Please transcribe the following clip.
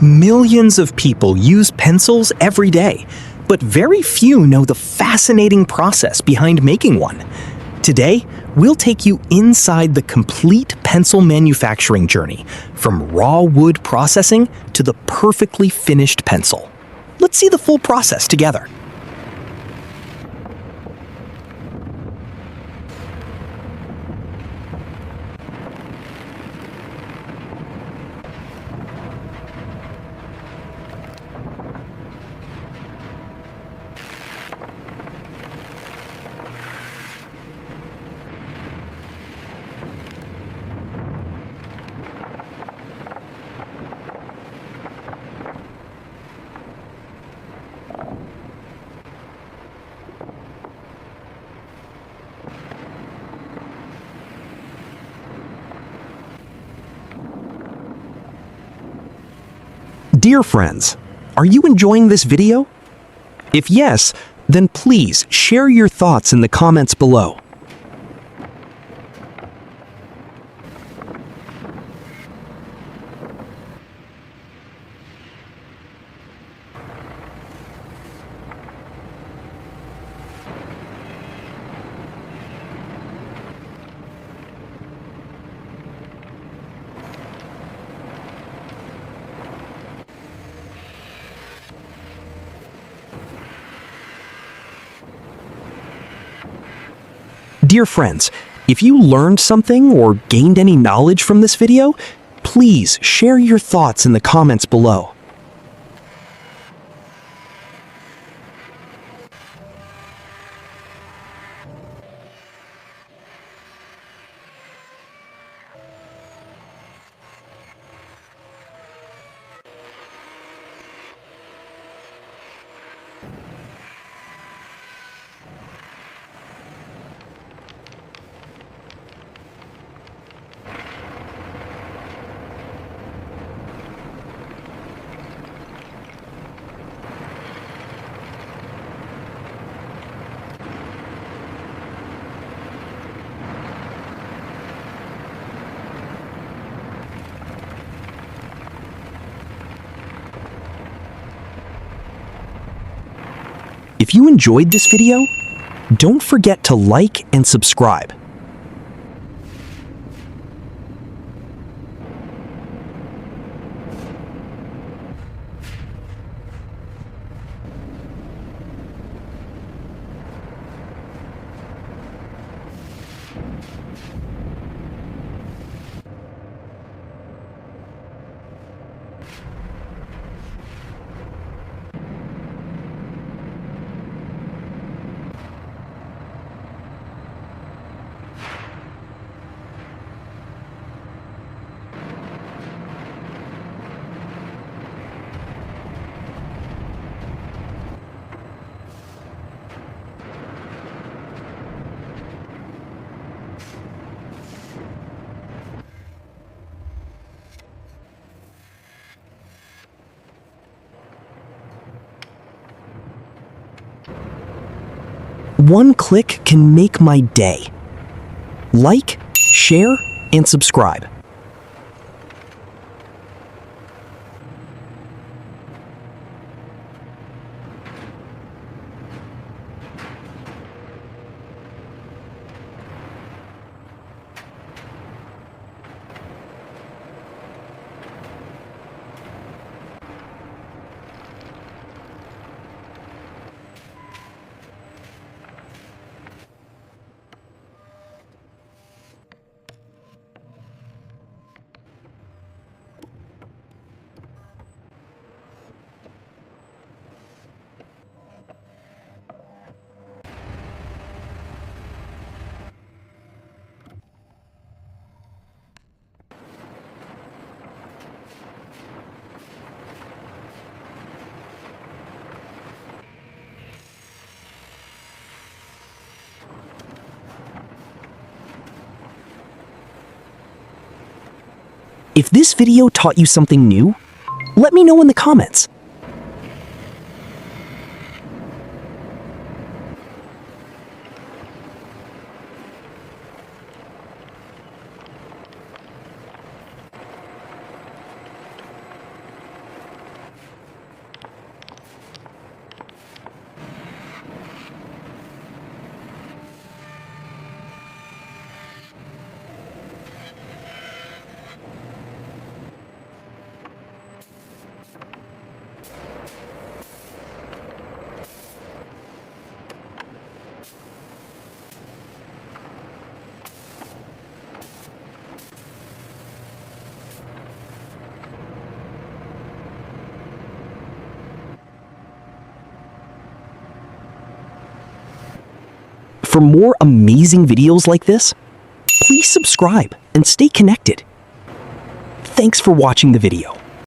Millions of people use pencils every day, but very few know the fascinating process behind making one. Today, we'll take you inside the complete pencil manufacturing journey, from raw wood processing to the perfectly finished pencil. Let's see the full process together. Dear friends, are you enjoying this video? If yes, then please share your thoughts in the comments below. Dear friends, if you learned something or gained any knowledge from this video, please share your thoughts in the comments below. If you enjoyed this video, don't forget to like and subscribe. One click can make my day. Like, share, and subscribe. If this video taught you something new, let me know in the comments. For more amazing videos like this, please subscribe and stay connected. Thanks for watching the video.